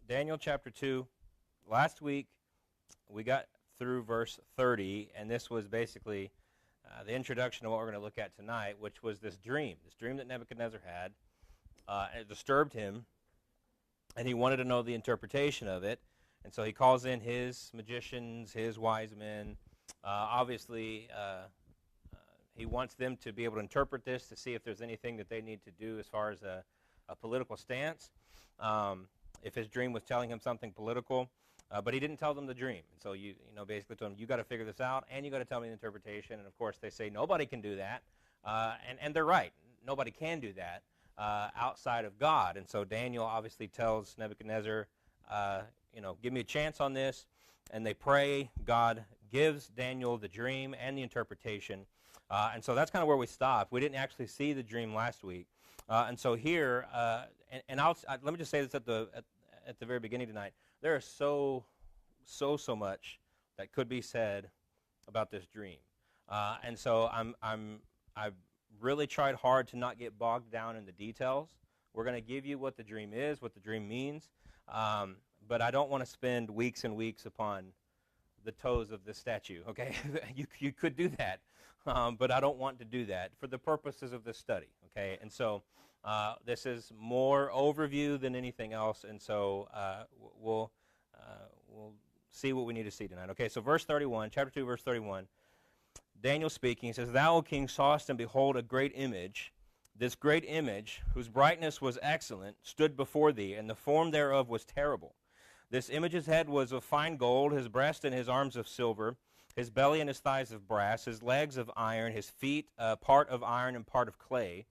Daniel chapter 2. Last week, we got through verse 30, and this was basically the introduction to what we're going to look at tonight, which was this dream that Nebuchadnezzar had. It disturbed him, and he wanted to know the interpretation of it. And so he calls in his magicians, his wise men. Obviously, he wants them to be able to interpret this to see if there's anything that they need to do as far as a political stance. If his dream was telling him something political, but he didn't tell them the dream. So you basically told him, you got to figure this out, and you got to tell me the interpretation. And of course, they say nobody can do that, and they're right. Nobody can do that outside of God. And so Daniel obviously tells Nebuchadnezzar, give me a chance on this. And they pray. God gives Daniel the dream and the interpretation. And so that's kind of where we stopped. We didn't actually see the dream last week. And so here, let me just say this at the very beginning tonight. There is so much that could be said about this dream, and so I've really tried hard to not get bogged down in the details. We're going to give you what the dream is, what the dream means, but I don't want to spend weeks and weeks upon the toes of this statue. Okay, you could do that, but I don't want to do that for the purposes of this study. Okay, and so. This is more overview than anything else, and so we'll see what we need to see tonight. Okay, so verse 31, chapter 2, verse 31, Daniel speaking, says, Thou, O king, sawest, and behold, a great image. This great image, whose brightness was excellent, stood before thee, and the form thereof was terrible. This image's head was of fine gold, his breast and his arms of silver, his belly and his thighs of brass, his legs of iron, his feet part of iron and part of clay.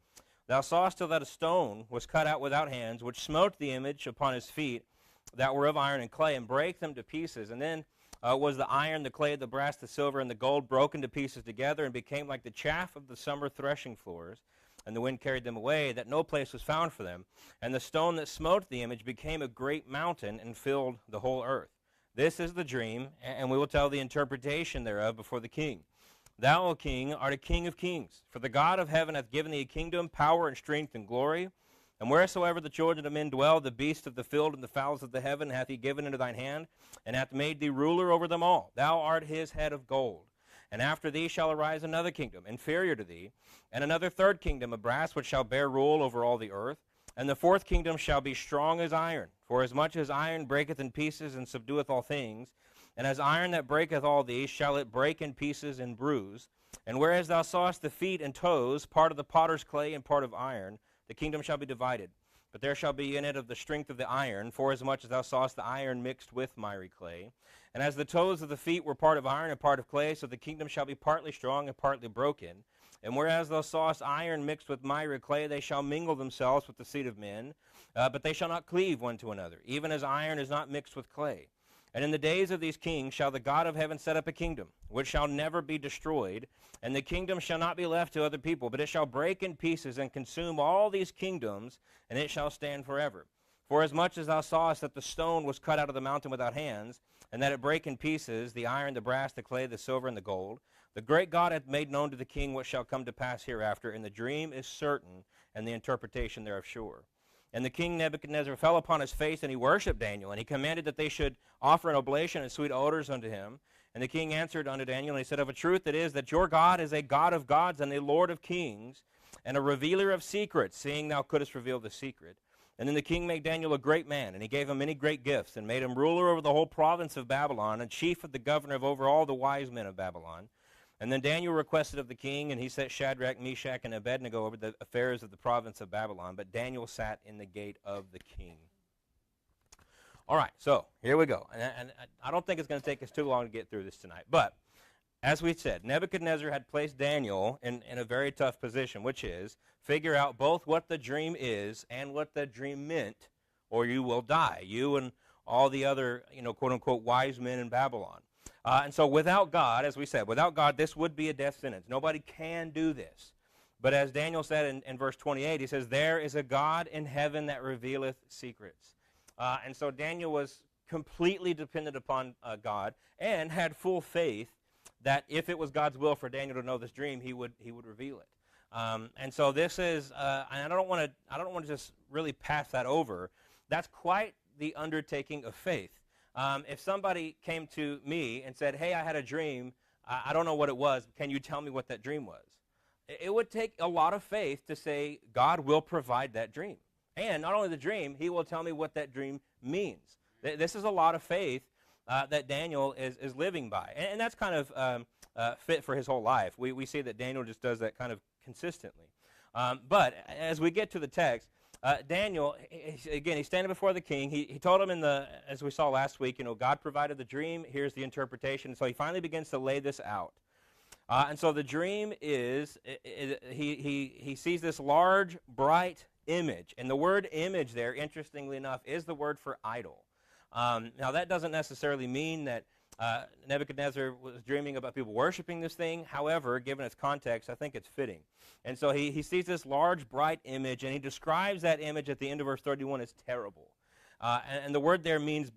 Thou sawest that a stone was cut out without hands, which smote the image upon his feet that were of iron and clay, and brake them to pieces. And then was the iron, the clay, the brass, the silver, and the gold broken to pieces together, and became like the chaff of the summer threshing floors. And the wind carried them away, that no place was found for them. And the stone that smote the image became a great mountain, and filled the whole earth. This is the dream, and we will tell the interpretation thereof before the king. Thou, O king, art a king of kings, for the God of heaven hath given thee a kingdom, power, and strength, and glory. And wheresoever the children of men dwell, the beasts of the field and the fowls of the heaven hath he given into thine hand, and hath made thee ruler over them all. Thou art his head of gold. And after thee shall arise another kingdom, inferior to thee, and another third kingdom of brass, which shall bear rule over all the earth. And the fourth kingdom shall be strong as iron, for as much as iron breaketh in pieces and subdueth all things, and as iron that breaketh all these, shall it break in pieces and bruise. And whereas thou sawest the feet and toes, part of the potter's clay and part of iron, the kingdom shall be divided. But there shall be in it of the strength of the iron, forasmuch as thou sawest the iron mixed with miry clay. And as the toes of the feet were part of iron and part of clay, so the kingdom shall be partly strong and partly broken. And whereas thou sawest iron mixed with miry clay, they shall mingle themselves with the seed of men, but they shall not cleave one to another, even as iron is not mixed with clay. And in the days of these kings shall the God of heaven set up a kingdom, which shall never be destroyed, and the kingdom shall not be left to other people, but it shall break in pieces and consume all these kingdoms, and it shall stand forever. For as much as thou sawest that the stone was cut out of the mountain without hands, and that it brake in pieces, the iron, the brass, the clay, the silver, and the gold, the great God hath made known to the king what shall come to pass hereafter, and the dream is certain, and the interpretation thereof sure. And the king Nebuchadnezzar fell upon his face, and he worshipped Daniel, and he commanded that they should offer an oblation and sweet odors unto him. And the king answered unto Daniel, and he said, Of a truth it is that your God is a God of gods and a Lord of kings, and a revealer of secrets, seeing thou couldst reveal the secret. And then the king made Daniel a great man, and he gave him many great gifts, and made him ruler over the whole province of Babylon, and chief of the governor of over all the wise men of Babylon. And then Daniel requested of the king, and he set Shadrach, Meshach, and Abednego over the affairs of the province of Babylon. But Daniel sat in the gate of the king. All right, so here we go. And I don't think it's going to take us too long to get through this tonight. But as we said, Nebuchadnezzar had placed Daniel in a very tough position, which is figure out both what the dream is and what the dream meant, or you will die. You and all the other, quote-unquote, wise men in Babylon. And so without God, as we said, without God, this would be a death sentence. Nobody can do this. But as Daniel said in verse 28, he says, There is a God in heaven that revealeth secrets. And so Daniel was completely dependent upon God and had full faith that if it was God's will for Daniel to know this dream, he would reveal it. And so this is, and I don't want to just really pass that over. That's quite the undertaking of faith. If somebody came to me and said, hey, I had a dream, I don't know what it was, can you tell me what that dream was? It would take a lot of faith to say God will provide that dream. And not only the dream, he will tell me what that dream means. This is a lot of faith that Daniel is living by. And that's kind of fit for his whole life. We see that Daniel just does that kind of consistently. But as we get to the text, Daniel, again, he's standing before the king. He told him as we saw last week, God provided the dream. Here's the interpretation. So he finally begins to lay this out. And so the dream is, he sees this large, bright image. And the word image there, interestingly enough, is the word for idol. Now, that doesn't necessarily mean that Nebuchadnezzar was dreaming about people worshiping this thing. However, given its context, I think it's fitting. And so he sees this large, bright image, and he describes that image at the end of verse 31 as terrible. And the word there means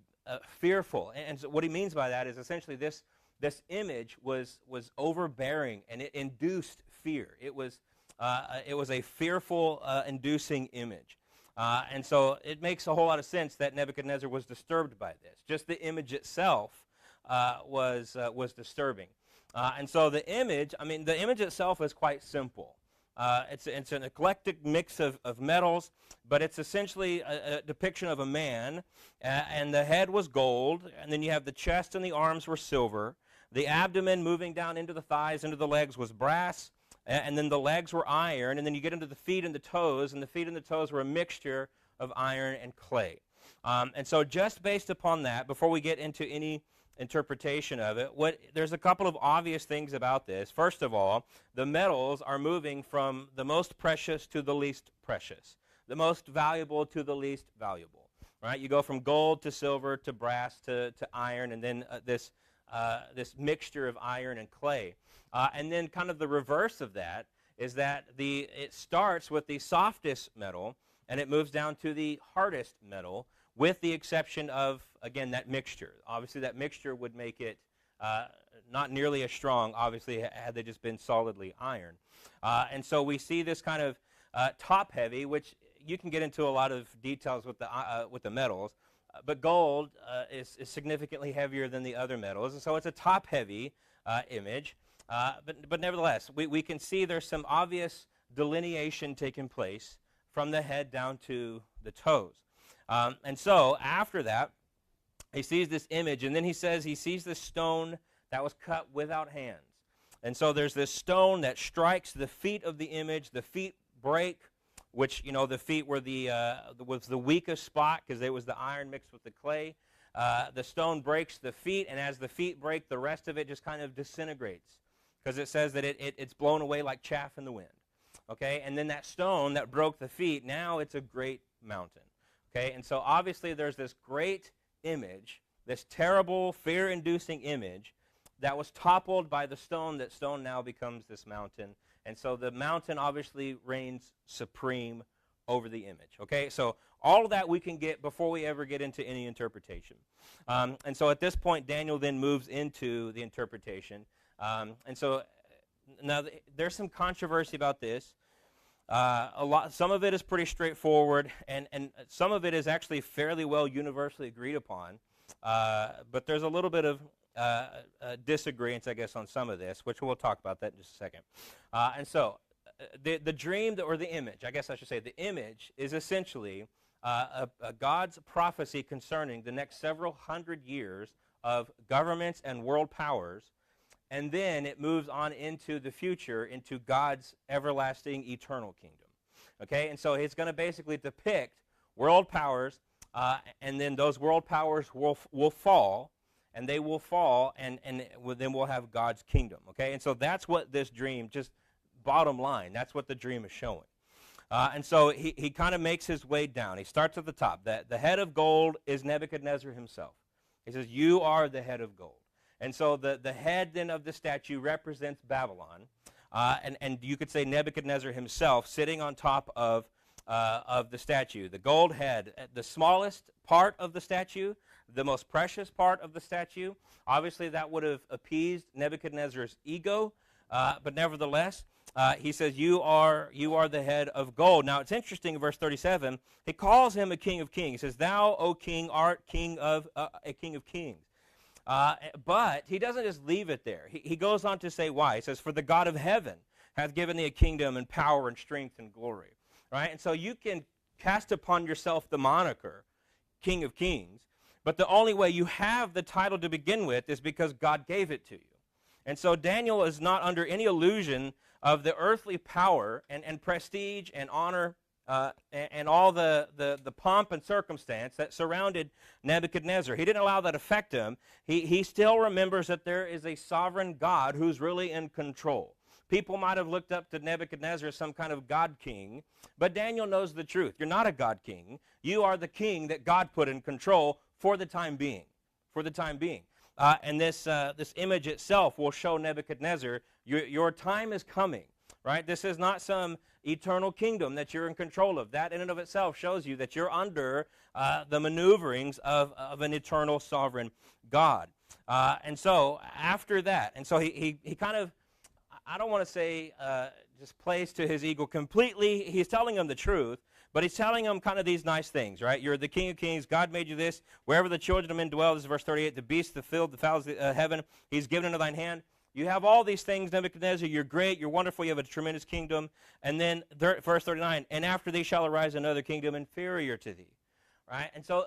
fearful. And so what he means by that is essentially this image was overbearing, and it induced fear. It was a fearful, inducing image. And so it makes a whole lot of sense that Nebuchadnezzar was disturbed by this. Just the image itself was disturbing. And so the image itself is quite simple. It's an eclectic mix of metals, but it's essentially a depiction of a man, and the head was gold, and then you have the chest and the arms were silver. The abdomen moving down into the thighs, into the legs was brass, and then the legs were iron, and then you get into the feet and the toes, and the feet and the toes were a mixture of iron and clay. And so just based upon that, before we get into any interpretation of it, there's a couple of obvious things about this. First of all, the metals are moving from the most precious to the least precious, the most valuable to the least valuable. Right? You go from gold to silver to brass to iron, and then this mixture of iron and clay. And then kind of the reverse of that is that it starts with the softest metal, and it moves down to the hardest metal, with the exception of, again, that mixture. Obviously, that mixture would make it not nearly as strong, obviously, had they just been solidly iron. And so we see this kind of top-heavy, which you can get into a lot of details with the metals, but gold is significantly heavier than the other metals, and so it's a top-heavy image. But nevertheless, we can see there's some obvious delineation taking place from the head down to the toes. And so after that, he sees this image, and then he says he sees this stone that was cut without hands. And so there's this stone that strikes the feet of the image. The feet break, which, the feet were was the weakest spot because it was the iron mixed with the clay. The stone breaks the feet, and as the feet break, the rest of it just kind of disintegrates because it says that it's blown away like chaff in the wind. Okay, and then that stone that broke the feet, now it's a great mountain. Okay, and so obviously there's this great image, this terrible, fear-inducing image that was toppled by the stone. That stone now becomes this mountain. And so the mountain obviously reigns supreme over the image. Okay, so all of that we can get before we ever get into any interpretation. And so at this point, Daniel then moves into the interpretation. And so now there's some controversy about this. Some of it is pretty straightforward, and some of it is actually fairly well universally agreed upon. But there's a little bit of disagreement, I guess, on some of this, which we'll talk about that in just a second. And so the dream, or the image, I guess I should say, the image is essentially a God's prophecy concerning the next several hundred years of governments and world powers. And then it moves on into the future, into God's everlasting, eternal kingdom. Okay, and so it's going to basically depict world powers, and then those world powers will fall, and they will fall, and then we'll have God's kingdom. Okay, and so that's what this dream, just bottom line, that's what the dream is showing. And so he kind of makes his way down. He starts at the top. The head of gold is Nebuchadnezzar himself. He says, "You are the head of gold." And so the head then of the statue represents Babylon, and you could say Nebuchadnezzar himself sitting on top of the statue. The gold head, the smallest part of the statue, the most precious part of the statue. Obviously, that would have appeased Nebuchadnezzar's ego, but nevertheless, he says, you are the head of gold. Now, it's interesting in verse 37, he calls him a king of kings. He says, thou, O king, art a king of kings. But he doesn't just leave it there. He goes on to say why. He says, for the God of heaven hath given thee a kingdom and power and strength and glory. Right? And so you can cast upon yourself the moniker, King of Kings, but the only way you have the title to begin with is because God gave it to you. And so Daniel is not under any illusion of the earthly power and prestige and honor and all the pomp and circumstance that surrounded Nebuchadnezzar. He didn't allow that to affect him. He still remembers that there is a sovereign God who's really in control. People might have looked up to Nebuchadnezzar as some kind of god king, but Daniel knows the truth. You're not a god king. You are the king that God put in control for the time being. For the time being. And this image itself will show Nebuchadnezzar, your time is coming, right? This is not some eternal kingdom that you're in control of. That in and of itself shows you that you're under the maneuverings of an eternal sovereign God. And so after that, and so he kind of, I don't want to say just plays to his ego completely. He's telling him the truth, but he's telling him kind of these nice things, right? You're the King of Kings. God made you this. Wherever the children of men dwell, this is verse 38, the beasts of the field, the fowls of heaven, he's given into thine hand. You have all these things, Nebuchadnezzar. You're great. You're wonderful. You have a tremendous kingdom. And then verse 39, and after thee shall arise another kingdom inferior to thee, right? And so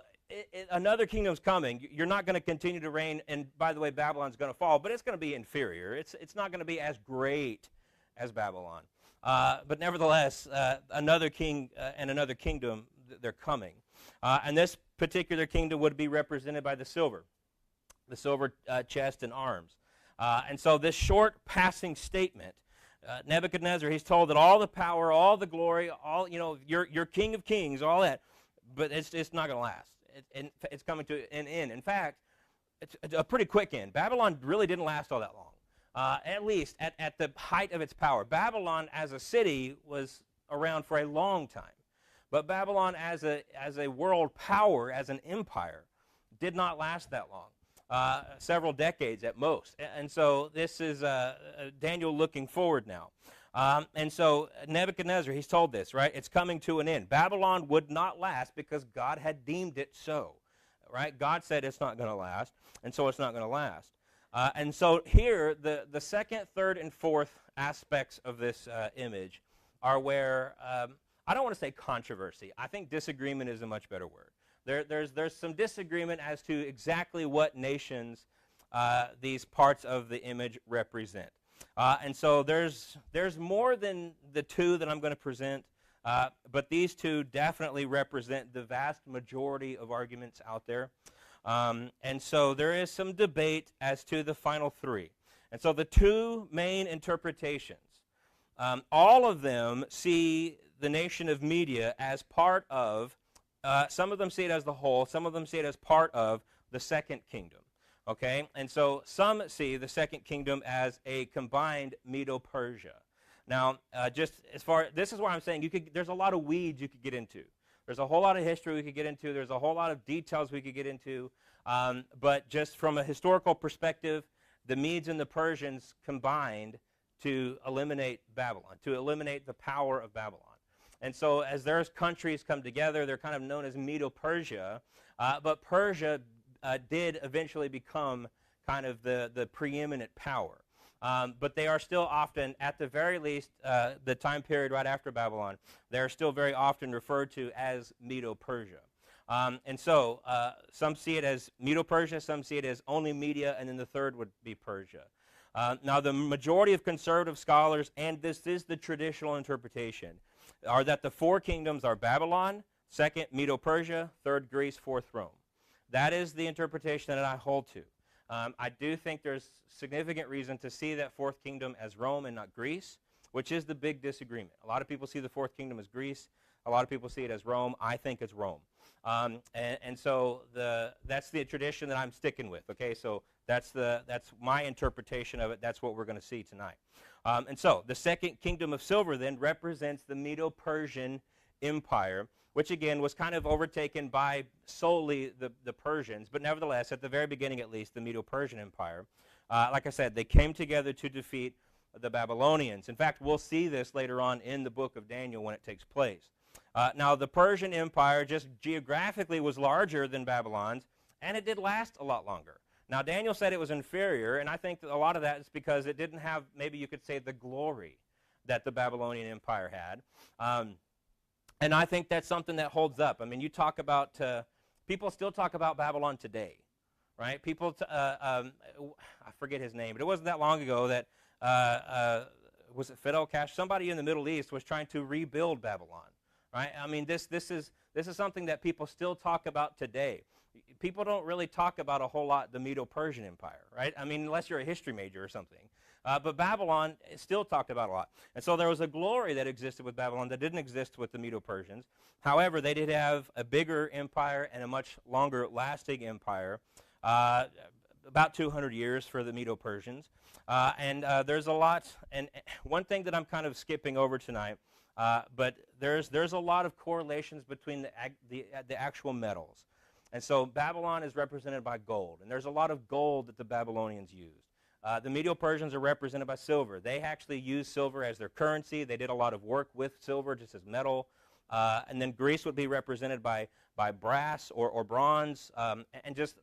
another kingdom's coming. You're not going to continue to reign. And by the way, Babylon's going to fall, but it's going to be inferior. It's not going to be as great as Babylon. But nevertheless, another king and another kingdom, they're coming. And this particular kingdom would be represented by the silver chest and arms. And so this short passing statement, Nebuchadnezzar, he's told that all the power, all the glory, all, you're King of Kings, all that, but it's not going to last. It's coming to an end. In fact, it's a pretty quick end. Babylon really didn't last all that long, at least at the height of its power. Babylon as a city was around for a long time. But Babylon as a world power, as an empire, did not last that long. Several decades at most. And so this is Daniel looking forward now. And so Nebuchadnezzar, he's told this, right? It's coming to an end. Babylon would not last because God had deemed it so, right? God said it's not going to last, and so it's not going to last. And so here, the second, third, and fourth aspects of this image are where, I don't want to say controversy. I think disagreement is a much better word. There's some disagreement as to exactly what nations these parts of the image represent. And so there's more than the two that I'm going to present, but these two definitely represent the vast majority of arguments out there. And so there is some debate as to the final three. And so the two main interpretations, all of them see the nation of Media as part of, some of them see it as the whole, some of them see it as part of the second kingdom. Okay, and so some see the second kingdom as a combined Medo-Persia. Now, just as far, this is why I'm saying there's a lot of weeds you could get into. There's a whole lot of history we could get into. There's a whole lot of details we could get into. But just from a historical perspective, the Medes and the Persians combined to eliminate Babylon, to eliminate the power of Babylon. And so as their countries come together, they're kind of known as Medo-Persia. But Persia did eventually become kind of the preeminent power. But they are still often, at the very least, the time period right after Babylon, they're still very often referred to as Medo-Persia. And so some see it as Medo-Persia, some see it as only Media, and then the third would be Persia. Now, the majority of conservative scholars, and this is the traditional interpretation, are that the four kingdoms are Babylon, second Medo-Persia, third Greece, fourth Rome. That is the interpretation that I hold to. I do think there's significant reason to see that fourth kingdom as Rome and not Greece, which is the big disagreement. A lot of people see the fourth kingdom as Greece. A lot of people see it as Rome. I think it's Rome. And so that's the tradition that I'm sticking with. Okay, so that's my interpretation of it. That's what we're going to see tonight. And so the second kingdom of silver then represents the Medo-Persian Empire, which again was kind of overtaken by solely the Persians, but nevertheless, at the very beginning at least, the Medo-Persian Empire. Like I said, they came together to defeat the Babylonians. In fact, we'll see this later on in the book of Daniel when it takes place. Now, the Persian Empire just geographically was larger than Babylon's, and it did last a lot longer. Now, Daniel said it was inferior, and I think that a lot of that is because it didn't have, maybe you could say, the glory that the Babylonian Empire had. And I think that's something that holds up. I mean, you talk about, people still talk about Babylon today, right? People, I forget his name, but it wasn't that long ago that, was it Fidel Castro? Somebody in the Middle East was trying to rebuild Babylon, right? I mean, this is something that people still talk about today. People don't really talk about a whole lot the Medo-Persian Empire, right? I mean, unless you're a history major or something. But Babylon is still talked about a lot. And so there was a glory that existed with Babylon that didn't exist with the Medo-Persians. However, they did have a bigger empire and a much longer lasting empire, about 200 years for the Medo-Persians. And there's a lot, and one thing that I'm kind of skipping over tonight, but there's a lot of correlations between the actual metals. And so Babylon is represented by gold, and there's a lot of gold that the Babylonians used. The Medo-Persians are represented by silver. They actually used silver as their currency. They did a lot of work with silver just as metal. And then Greece would be represented by brass or bronze. And just,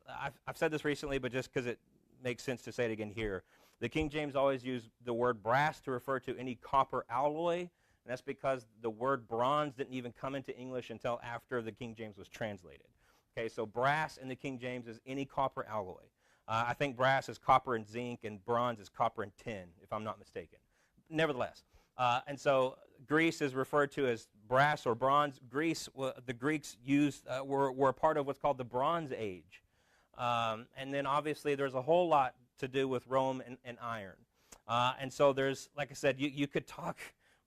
I've said this recently, but just because it makes sense to say it again here, the King James always used the word brass to refer to any copper alloy, and that's because the word bronze didn't even come into English until after the King James was translated. Okay, so brass in the King James is any copper alloy. I think brass is copper and zinc, and bronze is copper and tin, if I'm not mistaken. Nevertheless, and so Greece is referred to as brass or bronze. Greece, the Greeks used were a part of what's called the Bronze Age, and then obviously there's a whole lot to do with Rome and iron, and so there's, like I said, you could talk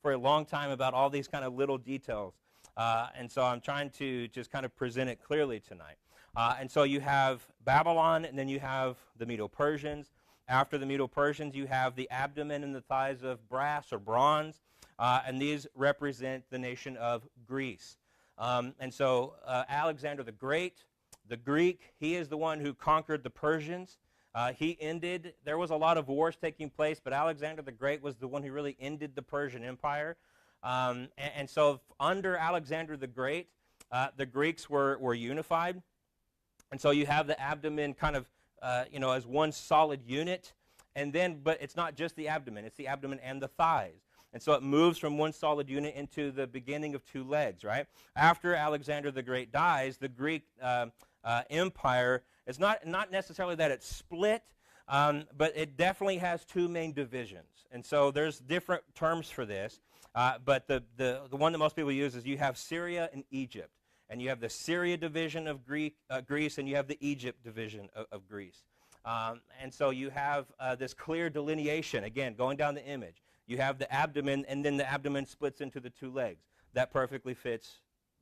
for a long time about all these kind of little details, and so I'm trying to just kind of present it clearly tonight. And so you have Babylon, and then you have the Medo-Persians. After the Medo-Persians, you have the abdomen and the thighs of brass or bronze, and these represent the nation of Greece. And so Alexander the Great, the Greek, he is the one who conquered the Persians. There was a lot of wars taking place, but Alexander the Great was the one who really ended the Persian Empire. And so under Alexander the Great, the Greeks were unified. And so you have the abdomen kind of, as one solid unit. And then, but it's not just the abdomen. It's the abdomen and the thighs. And so it moves from one solid unit into the beginning of two legs, right? After Alexander the Great dies, the Greek empire, it's not necessarily that it's split, but it definitely has two main divisions. And so there's different terms for this. But the one that most people use is you have Syria and Egypt. And you have the Syria division of Greece, and you have the Egypt division of Greece. And so you have this clear delineation, again, going down the image. You have the abdomen, and then the abdomen splits into the two legs. That perfectly fits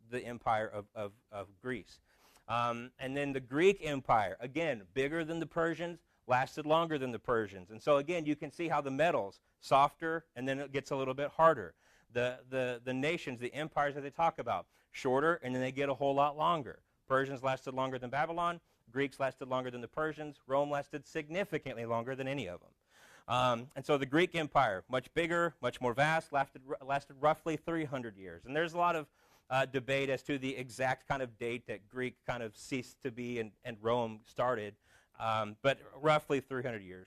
the empire of Greece. And then the Greek Empire, again, bigger than the Persians, lasted longer than the Persians. And so, again, you can see how the metals, softer, and then it gets a little bit harder. The nations, the empires that they talk about, shorter, and then they get a whole lot longer. Persians lasted longer than Babylon. Greeks lasted longer than the Persians. Rome lasted significantly longer than any of them. And so the Greek Empire, much bigger, much more vast, lasted roughly 300 years. And there's a lot of debate as to the exact kind of date that Greek kind of ceased to be and Rome started, but roughly 300 years.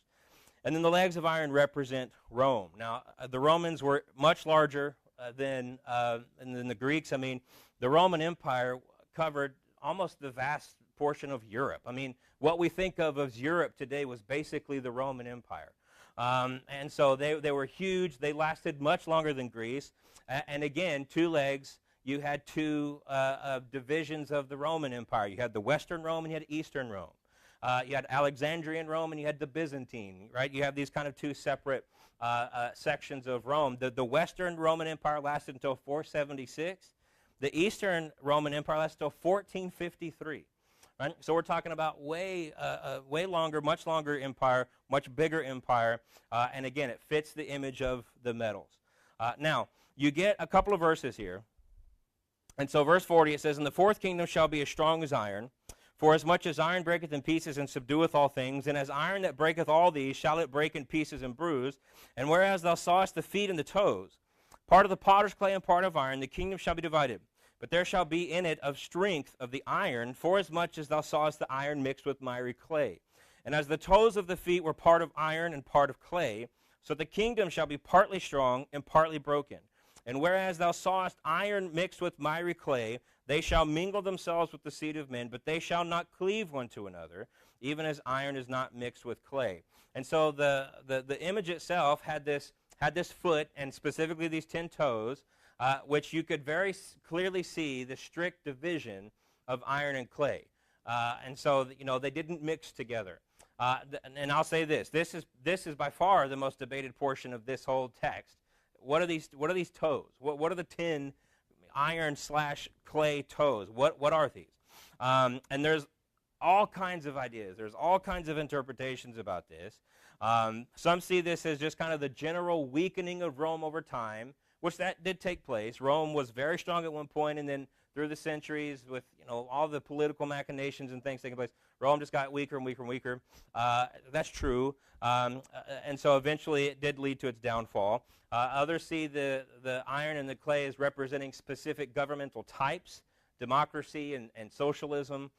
And then the legs of iron represent Rome. Now, the Romans were much larger than the Greeks. I mean, the Roman Empire covered almost the vast portion of Europe. I mean, what we think of as Europe today was basically the Roman Empire. And so they were huge. They lasted much longer than Greece. And again, two legs. You had two divisions of the Roman Empire. You had the Western Rome and you had Eastern Rome. You had Alexandrian Rome and you had the Byzantine, right? You have these kind of two separate sections of Rome. The Western Roman Empire lasted until 476. The Eastern Roman Empire lasted until 1453. Right? So we're talking about way longer, much longer empire, much bigger empire, and again, it fits the image of the metals. Now, you get a couple of verses here. And so verse 40, it says, "And the fourth kingdom shall be as strong as iron, For as much as iron breaketh in pieces and subdueth all things, and as iron that breaketh all these, shall it break in pieces and bruise. And whereas thou sawest the feet and the toes, part of the potter's clay and part of iron, the kingdom shall be divided. But there shall be in it of strength of the iron, forasmuch as thou sawest the iron mixed with miry clay. And as the toes of the feet were part of iron and part of clay, so the kingdom shall be partly strong and partly broken. And whereas thou sawest iron mixed with miry clay, they shall mingle themselves with the seed of men, but they shall not cleave one to another, even as iron is not mixed with clay. And so the image itself had this foot, and specifically these 10 toes, which you could very clearly see the strict division of iron and clay. And so, they didn't mix together. And I'll say this is by far the most debated portion of this whole text. What are these toes? What are the 10 iron/clay toes? What are these? And there's all kinds of ideas. There's all kinds of interpretations about this. Some see this as just kind of the general weakening of Rome over time, which that did take place. Rome was very strong at one point, and then through the centuries, with all the political machinations and things taking place, Rome just got weaker and weaker and weaker. That's true, and so eventually it did lead to its downfall. Others see the iron and the clay as representing specific governmental types, democracy and socialism.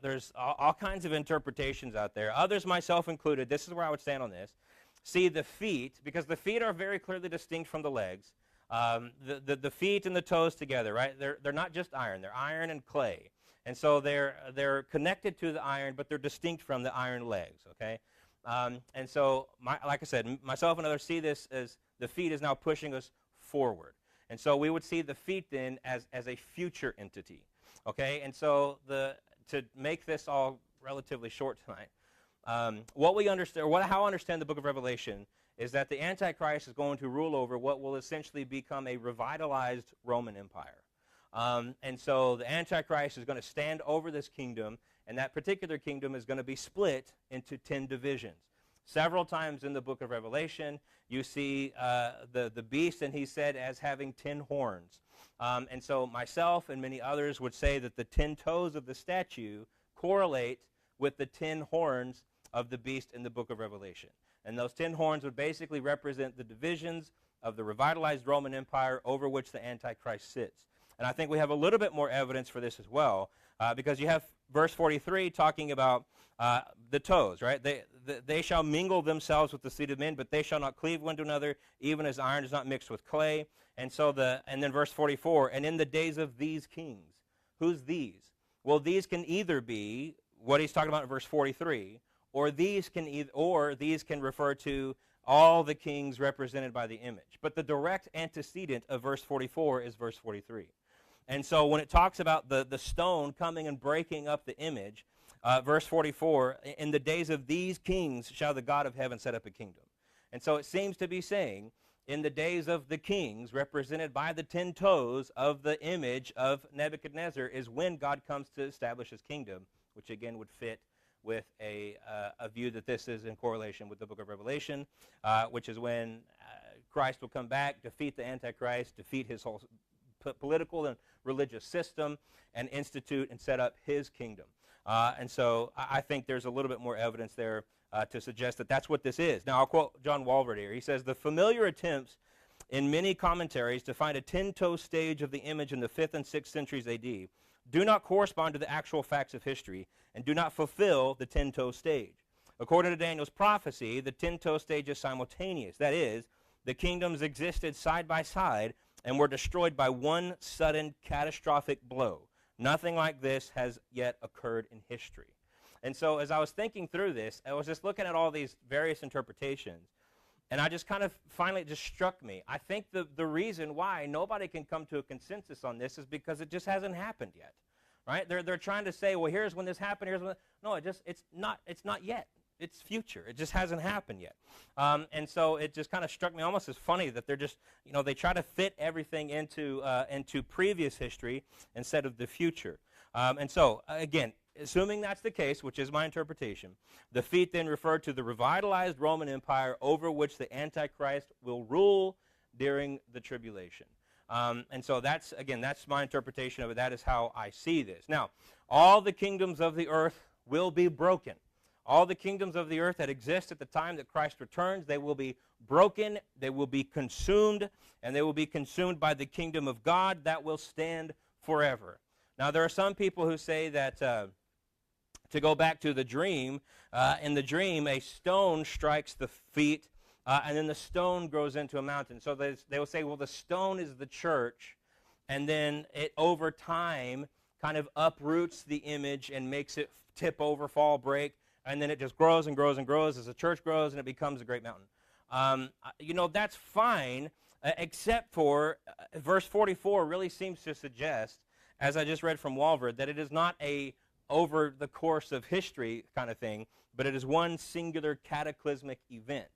There's all kinds of interpretations out there. Others, myself included, this is where I would stand on this, see the feet, because the feet are very clearly distinct from the legs. The feet and the toes together, right? They're not just iron. They're iron and clay. And so they're connected to the iron, but they're distinct from the iron legs, okay? And so, like I said, myself and others see this as the feet is now pushing us forward. And so we would see the feet then as a future entity, okay? And so to make this all relatively short tonight, what we understand, or how I understand the book of Revelation, is that the Antichrist is going to rule over what will essentially become a revitalized Roman Empire. And so the Antichrist is going to stand over this kingdom, and that particular kingdom is going to be split into 10 divisions. Several times in the book of Revelation, you see the beast, and he's said as having 10 horns. And so myself and many others would say that the 10 toes of the statue correlate with the 10 horns of the beast in the book of Revelation. And those 10 horns would basically represent the divisions of the revitalized Roman Empire over which the Antichrist sits. And I think we have a little bit more evidence for this as well, because you have verse 43 talking about the toes, right? They shall mingle themselves with the seed of men, but they shall not cleave one to another, even as iron is not mixed with clay. And so and then verse 44, and in the days of these kings. Who's these? Well, these can either be what he's talking about in verse 43, or these can refer to all the kings represented by the image. But the direct antecedent of verse 44 is verse 43. And so when it talks about the stone coming and breaking up the image, verse 44, in the days of these kings shall the God of heaven set up a kingdom. And so it seems to be saying, in the days of the kings, represented by the 10 toes of the image of Nebuchadnezzar, is when God comes to establish his kingdom, which again would fit with a view that this is in correlation with the book of Revelation, which is when Christ will come back, defeat the Antichrist, defeat his whole political and religious system, and institute and set up his kingdom. And so I think there's a little bit more evidence there to suggest that that's what this is. Now, I'll quote John Walvoord here. He says, the familiar attempts in many commentaries to find a 10-toe stage of the image in the 5th and 6th centuries A.D. do not correspond to the actual facts of history and do not fulfill the 10-toe stage. According to Daniel's prophecy, the 10-toe stage is simultaneous. That is, the kingdoms existed side by side and were destroyed by one sudden catastrophic blow. Nothing like this has yet occurred in history. And so as I was thinking through this, I was just looking at all these various interpretations, and I just kind of finally it just struck me. I think the reason why nobody can come to a consensus on this is because it just hasn't happened yet. Right? They're trying to say, well, here's when this happened, here's when no, it's not yet. It's future. It just hasn't happened yet. And so it just kind of struck me almost as funny that they're just, they try to fit everything into previous history instead of the future. And so, again, assuming that's the case, which is my interpretation, the feet then refer to the revitalized Roman Empire over which the Antichrist will rule during the tribulation. And so that's my interpretation of it. That is how I see this. Now, all the kingdoms of the earth will be broken. All the kingdoms of the earth that exist at the time that Christ returns, they will be broken, they will be consumed, and they will be consumed by the kingdom of God that will stand forever. Now, there are some people who say that, to go back to the dream, in the dream, a stone strikes the feet, and then the stone grows into a mountain. So they will say, well, the stone is the church, and then it, over time, kind of uproots the image and makes it tip over, fall, break, and then it just grows and grows and grows as the church grows, and it becomes a great mountain. That's fine, except for verse 44 really seems to suggest, as I just read from Walvoord, that it is not a over the course of history kind of thing, but it is one singular cataclysmic event,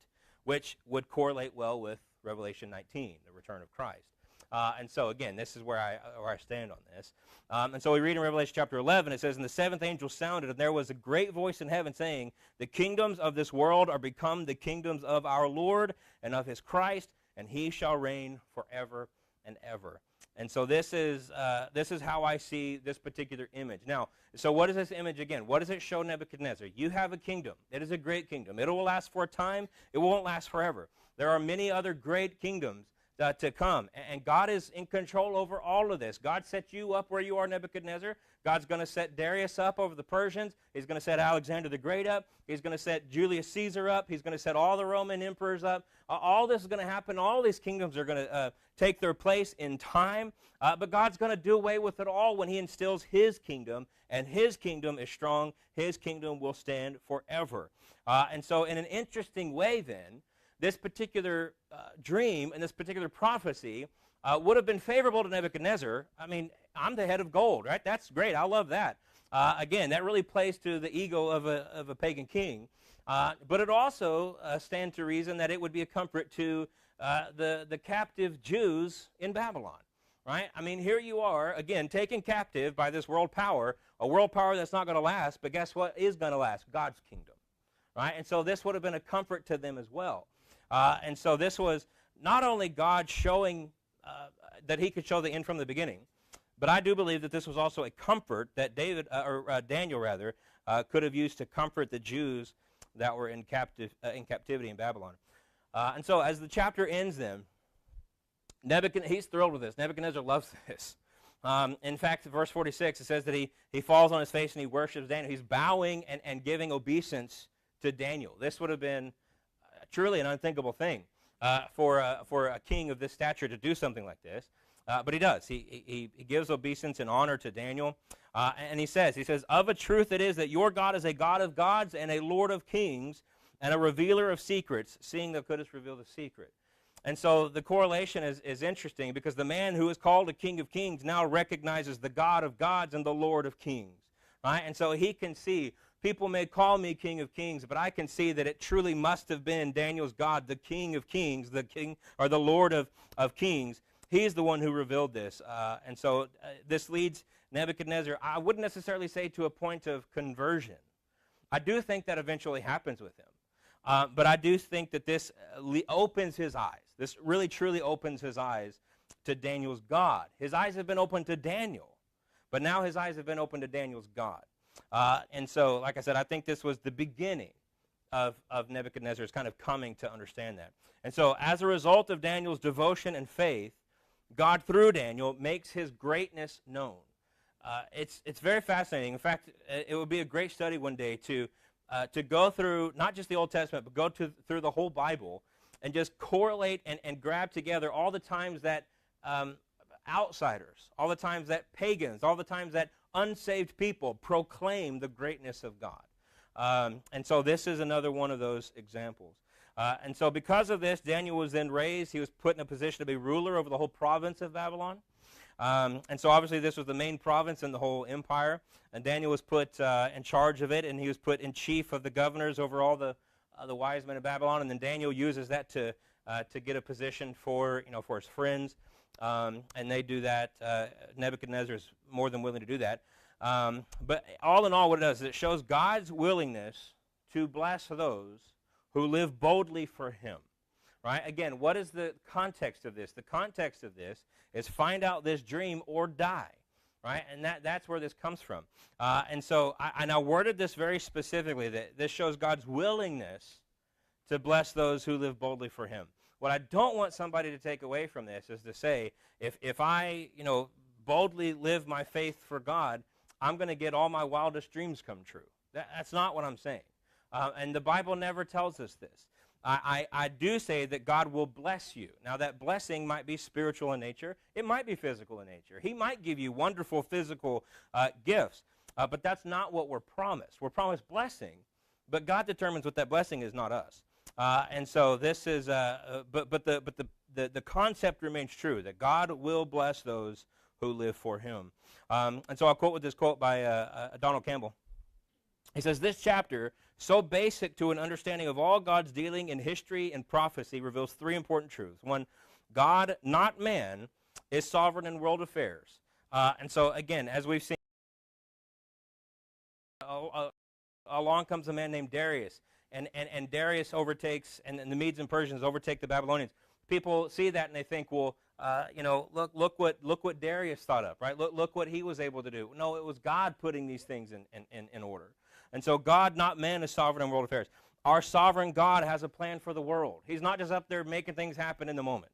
which would correlate well with Revelation 19, the return of Christ. And so, again, this is where I stand on this. And so we read in Revelation chapter 11, it says, "And the seventh angel sounded, and there was a great voice in heaven saying, the kingdoms of this world are become the kingdoms of our Lord and of his Christ, and he shall reign forever and ever." And so this is how I see this particular image. Now, so what is this image again? What does it show Nebuchadnezzar? You have a kingdom. It is a great kingdom. It will last for a time. It won't last forever. There are many other great kingdoms to come. And God is in control over all of this. God set you up where you are, Nebuchadnezzar. God's going to set Darius up over the Persians. He's going to set Alexander the Great up. He's going to set Julius Caesar up. He's going to set all the Roman emperors up. All this is going to happen. All these kingdoms are going to take their place in time. But God's going to do away with it all when he instills his kingdom. And his kingdom is strong. His kingdom will stand forever. And so in an interesting way then, this particular dream and this particular prophecy would have been favorable to Nebuchadnezzar. I mean, I'm the head of gold, right? That's great. I love that. Again, that really plays to the ego of a pagan king. But it also stands to reason that it would be a comfort to the captive Jews in Babylon, right? I mean, here you are, again, taken captive by this world power, a world power that's not going to last, but guess what is going to last? God's kingdom, right? And so this would have been a comfort to them as well. And so this was not only God showing that he could show the end from the beginning, but I do believe that this was also a comfort that Daniel could have used to comfort the Jews that were in captivity in Babylon. And so as the chapter ends then, he's thrilled with this. Nebuchadnezzar loves this. In fact, verse 46, it says that he falls on his face and he worships Daniel. He's bowing and giving obeisance to Daniel. This would have been truly an unthinkable thing for a king of this stature to do something like this. But he does. He gives obeisance and honor to Daniel. And he says, "Of a truth it is that your God is a God of gods and a Lord of kings and a revealer of secrets, seeing thou couldst reveal the secret." And so the correlation is interesting because the man who is called a king of kings now recognizes the God of gods and the Lord of kings. Right? And so he can see, people may call me king of kings, but I can see that it truly must have been Daniel's God, the king of kings, the king or the Lord of kings. He's the one who revealed this. And so this leads Nebuchadnezzar, I wouldn't necessarily say to a point of conversion. I do think that eventually happens with him. But I do think that this opens his eyes. This really truly opens his eyes to Daniel's God. His eyes have been opened to Daniel, but now his eyes have been opened to Daniel's God. And so, like I said, I think this was the beginning of Nebuchadnezzar's kind of coming to understand that. And so, as a result of Daniel's devotion and faith, God, through Daniel, makes his greatness known. It's very fascinating. In fact, it would be a great study one day to go through not just the Old Testament, but go through the whole Bible and just correlate and grab together all the times that outsiders, all the times that pagans, all the times that unsaved people proclaim the greatness of God. And so this is another one of those examples. And so because of this, Daniel was then raised. He was put in a position to be ruler over the whole province of Babylon. And so obviously this was the main province in the whole empire. And Daniel was put in charge of it, and he was put in chief of the governors over all the wise men of Babylon. And then Daniel uses that to get a position for his friends. And they do that. Nebuchadnezzar is more than willing to do that. But all in all, what it does is it shows God's willingness to bless those who live boldly for him. right? Again, what is the context of this? The context of this is find out this dream or die, right? And that's where this comes from. And so I now worded this very specifically, that this shows God's willingness to bless those who live boldly for him. What I don't want somebody to take away from this is to say, if I, boldly live my faith for God, I'm going to get all my wildest dreams come true. That's not what I'm saying. And the Bible never tells us this. I do say that God will bless you. Now, that blessing might be spiritual in nature. It might be physical in nature. He might give you wonderful physical gifts, but that's not what we're promised. We're promised blessing, but God determines what that blessing is, not us. And so this is, but the concept remains true, that God will bless those who live for him. And so I'll quote with this quote by Donald Campbell. He says, "This chapter, so basic to an understanding of all God's dealing in history and prophecy, reveals three important truths. One, God, not man, is sovereign in world affairs." And so, again, as we've seen, along comes a man named Darius, and Darius overtakes, and the Medes and Persians overtake the Babylonians. People see that and they think, well, look what Darius thought up, right? Look what he was able to do. No, it was God putting these things in order. And so God, not man, is sovereign in world affairs. Our sovereign God has a plan for the world. He's not just up there making things happen in the moment.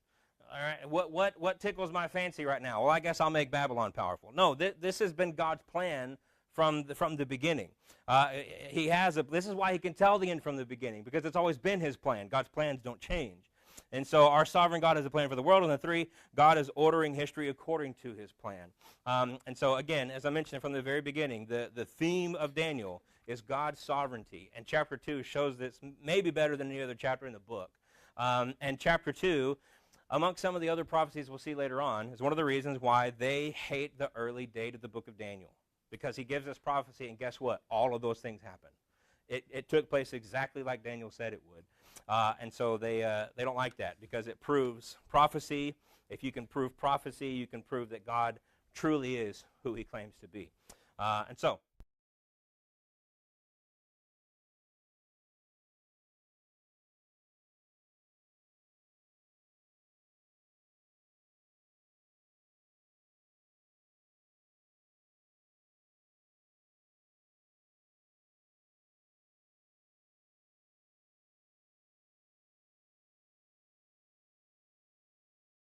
All right, what tickles my fancy right now? Well, I guess I'll make Babylon powerful. No, this has been God's plan from the beginning. This is why he can tell the end from the beginning, because it's always been his plan. God's plans don't change. And so our sovereign God has a plan for the world. And the three, God is ordering history according to his plan. And so, again, as I mentioned from the very beginning, the theme of Daniel is God's sovereignty. And chapter 2 shows this maybe better than any other chapter in the book. And chapter 2, amongst some of the other prophecies we'll see later on, is one of the reasons why they hate the early date of the book of Daniel. Because he gives us prophecy, and guess what? All of those things happen. It took place exactly like Daniel said it would. And so they don't like that, because it proves prophecy. If you can prove prophecy, you can prove that God truly is who he claims to be. And so